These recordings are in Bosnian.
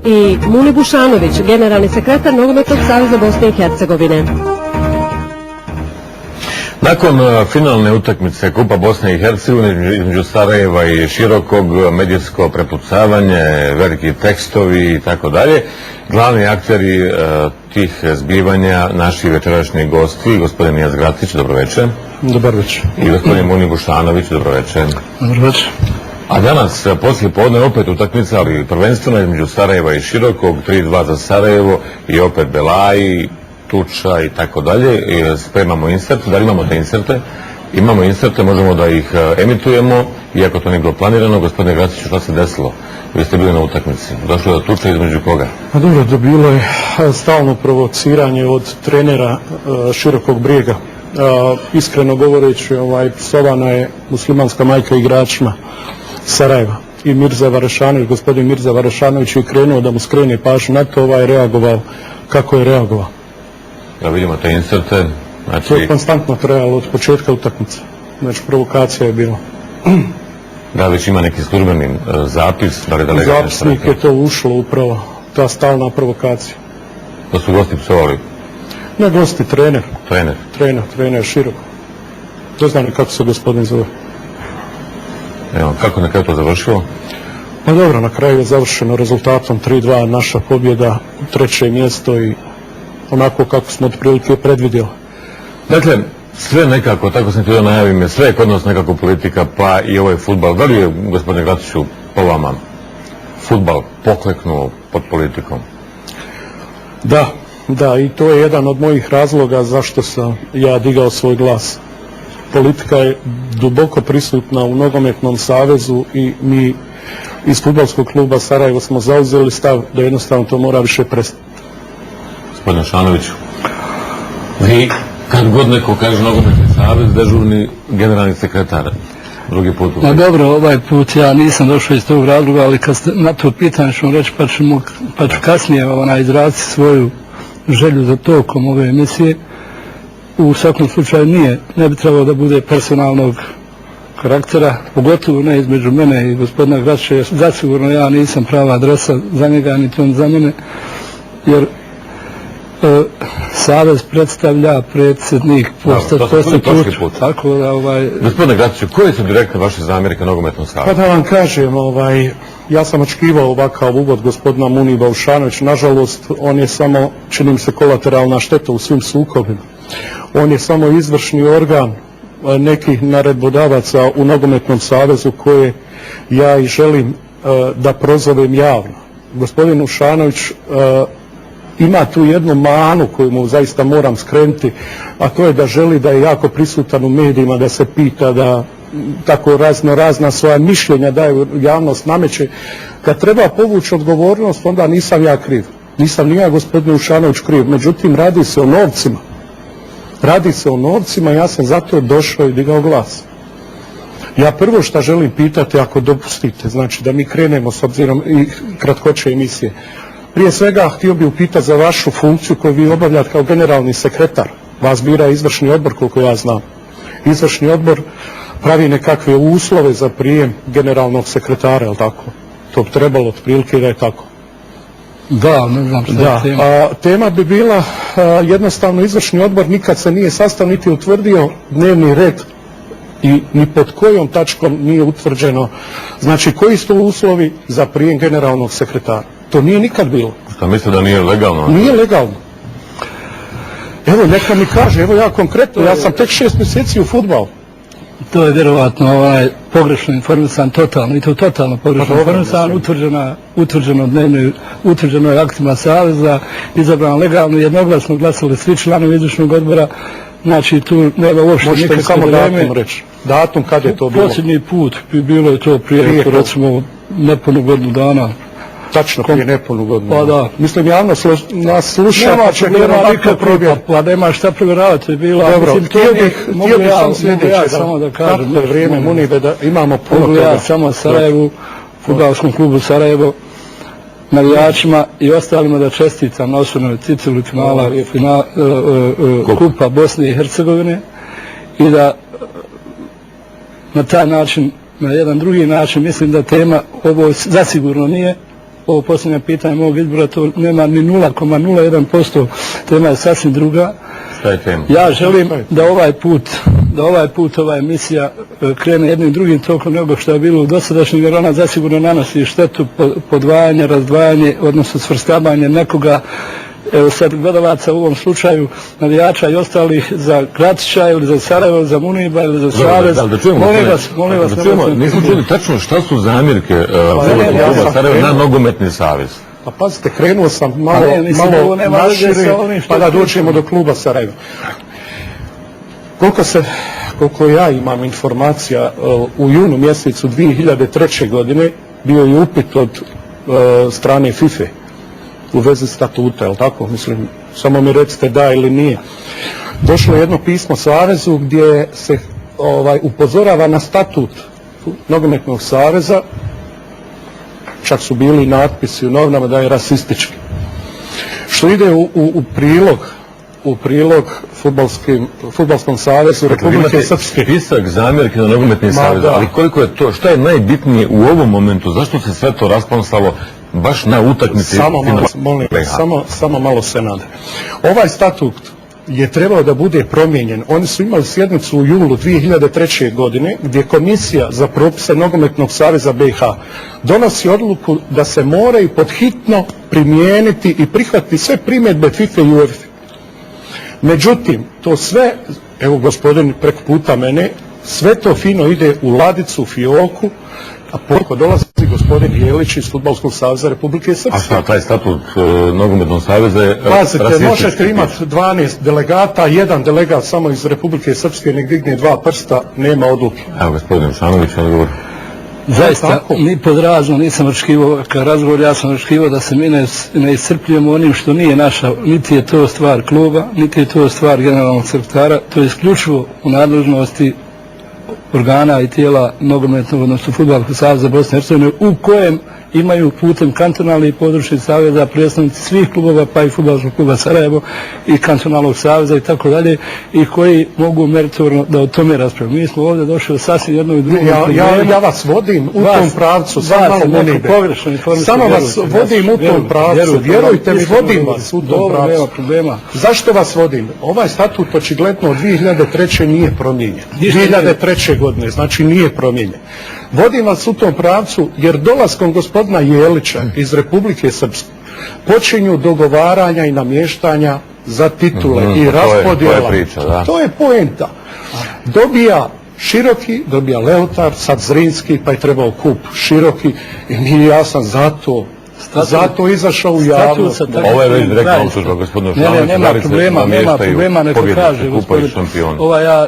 i Muni Bušanović, generalni sekretar Nogometnog saveza Bosne i Hercegovine. Nakon finalne utakmice Kupa Bosne i Hercegovine između Sarajeva i Širokog, medijsko prepucavanje, veliki tekstovi i tako dalje, glavni akteri tih zbivanja, naši večerašnji gosti, gospodin Nijaz Gratić, dobroveče. Dobar večer. I gospodin Muni Bušanović, dobroveče. Dobar večer. A danas, poslije podne, opet utakmica, ali prvenstveno između Sarajeva i Širokog, 3-2 za Sarajevo i opet Belaji, tuča i tako dalje. Spremamo insert, da li imamo te inserte? Imamo inserte, možemo da ih emitujemo, iako to nije bilo planirano. Gospodine Gratiću, šta se desilo? Vi ste bili na utakmici. Došlo je do tuče između koga? Pa dobro, da bilo je stalno provociranje od trenera Širokog Brijega. Iskreno govoreći, psovana je muslimanska majka igračima Sarajeva. I Mirza Varešanović, gospodin Mirza Varešanović je krenuo da mu skrene pažnju na to, reagovao kako je reagovao. Da vidimo te inserte. Znači... To je konstantno trajalo od početka utakmice. Znači, provokacija je bila. Da, već ima neki službeni zapis? Zapisnik je to ušlo upravo, ta stalna provokacija. To su gosti psovali? Ne gosti, trener. Trener Široko. Ne znam kako se gospodin zove. Evo, kako na kraju to završilo? Pa dobro, na kraju je završeno rezultatom 3-2, naša pobjeda, 3. mjesto i onako kako smo otprilike predvidjeli. Dakle, sve nekako, tako sam htio najavim, sve je kod nas nekako politika, pa i ovaj fudbal. Da li je, gospodine Gratiću, po vama fudbal pokleknuo pod politikom? Da, i to je jedan od mojih razloga zašto sam ja digao svoj glas. Politika je duboko prisutna u Nogometnom savezu i mi iz Fudbalskog kluba Sarajevo smo zauzeli stav da jednostavno to mora više prestati. Gospodine Šanoviću, vi kad god neko kaže Nogometni savez, dežurni generalni sekretar, drugi put. Dobro, ovaj put ja nisam došao iz tog razloga, ali kad ste na to pitanje ću vam reći pa ću kasnije izraziti svoju želju za tokom ove emisije. U svakom slučaju ne bi trebalo da bude personalnog karaktera, pogotovo ne između mene i gospodina Gratića, jer zasigurno ja nisam prava adresa za njega, niti on za mene, jer savez predstavlja predsjednik put. Tako da Gospodine Gratiću, koje su direktne vaše zamjerke Nogometnom savezu? Pa da vam kažem, ja sam očekivao ovakav uvod gospodina Muni Bušanovića. Nažalost, on je samo, čini mi se, kolateralna šteta u svim sukobima. On je samo izvršni organ nekih naredbodavaca u Nogometnom savezu koje ja i želim da prozovem javno. Gospodin Bušanović ima tu jednu manu koju mu zaista moram skrenuti, a to je da želi da je jako prisutan u medijima, da se pita, da tako razna svoja mišljenja daje, javnost nameće. Kad treba povući odgovornost, onda nisam ja kriv. Nisam ni ja, gospodin Bušanović, kriv. Međutim, radi se o novcima. Ja sam zato došao i digao glas. Ja prvo što želim pitati, ako dopustite, znači da mi krenemo s obzirom i kratkoće emisije. Prije svega htio bih upitati za vašu funkciju koju vi obavljate kao generalni sekretar. Vas bira izvršni odbor, koliko ja znam. Izvršni odbor pravi nekakve uslove za prijem generalnog sekretara, je li tako? To bi trebalo otprilike da je tako. Da, ne znam što je tema. Tema bi bila jednostavno izvršni odbor nikad se nije sastao niti utvrdio dnevni red i ni pod kojom tačkom nije utvrđeno. Znači, koji su uslovi za prijem generalnog sekretara? To nije nikad bilo. Što misle da nije legalno? Nije legalno. Evo, neka mi kaže, evo ja konkretno, ja sam tek 6 mjeseci u fudbalu. To je vjerovatno pogrešno informisan, totalno, i to totalno pogrešno informisan, utvrđeno je aktima saveza, izabrano legalno, jednoglasno glasali svi članovi izvršnog odbora, znači tu nema uopšte nikakve dileme. Možete samo datum reći? Datum kad je to bilo? Posljednji put bi bilo je to prije recimo nepunu godinu dana. Tačno, prije nepunu godinu. Pa da. Mislim, javnost nas sluša, pa će vjerovatno provjeriti. Pa nema šta provjeravati, je bilo. Dobro, htio bih sam sljedeće, samo da kažem. Kako vrijeme Munibe da imamo puno toga. Ja samo Sarajevu, Fudbalskom klubu Sarajevo, navijačima i ostalima da čestitam na osnovnoj titulu finala Kupa Bosne i Hercegovine i da na taj način, na jedan drugi način, mislim da tema ovo zasigurno nije ovo posljednje pitanje mog izbora, to nema ni 0,01%, tema je sasvim druga. Šta je tema? Ja želim da ovaj put ova emisija krene jednim drugim tokom nego što je bilo u dosadašnjem, jer ona zasigurno nanosi štetu podvajanje, razdvajanje, odnosno svrstavanje nekoga, evo sad gledalaca u ovom slučaju, navijača i ostalih za Gratića ili za Sarajevo, ili za Muniba ili za Savez. Molim vas. Nismo čuli tačno šta su zamjerke Fudbalskog kluba Sarajevo na Nogometni savez. Pa pazite, krenuo sam malo našire, pa da dođemo do kluba Sarajevo. Koliko ja imam informacija, u junu mjesecu 2003. godine bio je upit od strane FIFA u vezi statuta, jel tako? Mislim, samo mi recite da ili nije. Došlo je jedno pismo Savezu gdje se upozorava na statut Nogometnog saveza, čak su bili natpisi u novinama da je rasistički. Što ide u prilog Fudbalskom savezu Republike Srpske. Spisak zamjerke na Nogometni savez, ali koliko je to, šta je najbitnije u ovom momentu, zašto se sve to rasplamsalo baš na utakmici? Samo malo se nade. Ovaj statut je trebao da bude promijenjen. Oni su imali sjednicu u julu 2003. godine gdje Komisija za propise Nogometnog saveza BiH donosi odluku da se moraju podhitno primijeniti i prihvatiti sve primjedbe FIFA i UEFA. Međutim, to sve, evo gospodin preko puta mene, sve to fino ide u ladicu, fioku, a porko dolazi gospodin Jelić iz Fudbalskog saveza Republike Srpske. A šta, taj statut Nogometnog saveza je rasistički? Možete imati 12 delegata, jedan delegat samo iz Republike Srpske, nek digne 2 prsta, nema odluke. Evo gospodin Šanović, odgovor. Zaista, ni pod razno nisam očekivao kao razgovor, ja sam očekivao da se mi ne iscrpljujemo onim što nije naša, niti je to stvar kluba, niti je to stvar generalnog sekretara, to je isključivo u nadležnosti organa i tijela Nogometnog, odnosno Fudbalskog saveza Bosne i Hercegovine, u kojem imaju putem kantonalnih i područnih saveza predstavnici svih klubova, pa i Fudbalskog kluba Sarajevo i kantonalnog saveza i tako dalje, i koji mogu meritorno da o tome raspravljaju. Mi smo ovdje došli u sasvim jednom i drugom problemu. Ja vas vodim u tom pravcu, samo vas vodim u tom pravcu, vjerujte mi, vodim vas u tom pravcu. Zašto vas vodim? Ovaj statut očigledno od 2003. nije promijenjen. 2003. godine, znači nije promijenjen. Vodim vas u tom pravcu jer dolaskom gospodina Jelića iz Republike Srpske počinju dogovaranja i namještanja za titule i raspodjela. To je poenta. Dobija Široki, dobija Leotar, sad Zrinski, pa je trebao kup Široki i nije jasan zato izašao u javnost. Ovo je već direktna optužba, gospodinu Šanoviću. Nema problema, neko kaže, gospodin.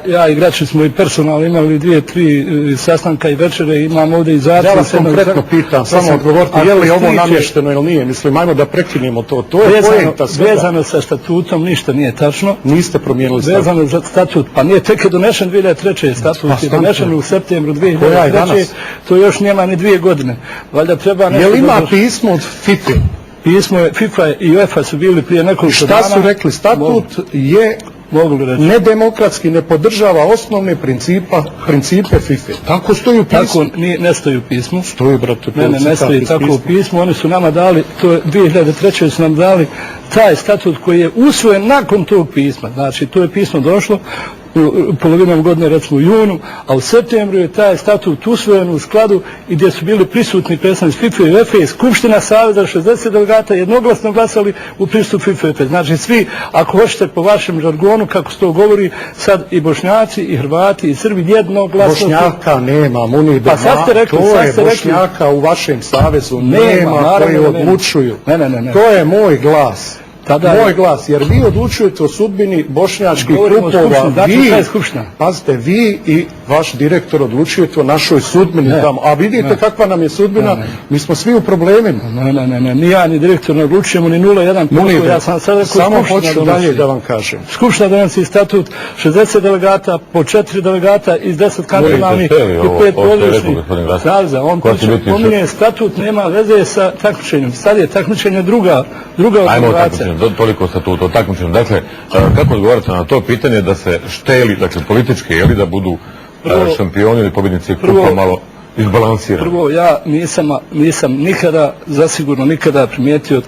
Ja i Grači smo i personalno imali 2-3 sastanka i večere, imam ovdje i zatim. Ja vas konkretno pitam, samo odgovorite, je li ovo namješteno ili nije? Mislim, ajmo da prekinemo to. To je pojenta svega. Vezano sa statutom ništa nije tačno. Niste promijenili statut. Vezano za statut, pa nije, tek je donešen 2003. statut, je donešen u septembru 2003. To još nema ni 2 godine. Valjda treba nešto. Je li ima pismo od FIFA? FIFA i UEFA su bili prije nekoliko dana. Šta su rekli? Statut je nedemokratski, ne podržava osnovne principe FIFA. Tako stoji u pismu. Tako ne stoji u pismu. Stoji, brate. Ne stoji tako u pismu. Oni su nama dali, to je 2003. su nam dali taj statut koji je usvojen nakon tog pisma. Znači, to je pismo došlo polovinom godine, recimo u junu, a u septembru je taj statut usvojen u skladu i gdje su bili prisutni predstavnici FIFA i UEFA i Skupština Saveza 60 delegata jednoglasno glasali u pristup FIFA i UEFA. Znači svi, ako hoćete po vašem žargonu, kako se to govori, sad i Bošnjaci, i Hrvati, i Srbi jednoglasno. Bošnjaka nema, Muniba, pa sad ste rekli, to je Bošnjaka u vašem savezu, nema koji odlučuju. To je moj glas. Moj glas, jer vi odlučujete o sudbini bošnjačkih klubova, pazite, vi i vaš direktor odlučujete o našoj sudbini tamo, a vidite kakva nam je sudbina, mi smo svi u problemima. Ne, ni ja ni direktor ne odlučujemo ni 0,1%, ja sam sad rekao samo hoću dalje da vam kažem. Skupština donosi statut 60 delegata, po 4 delegata iz 10 kantonalnih i 5 područnih saveza. On pominje statut, nema veze sa takmičenjem. Sad je takmičenje druga organizacija. Toliko statuta o takmičenju. Dakle, kako odgovarate na to pitanje da se šteli, dakle politički, da budu šampioni ili pobjednici kupa malo Izbalansirano. Prvo, ja nisam nikada, zasigurno nikada primijetio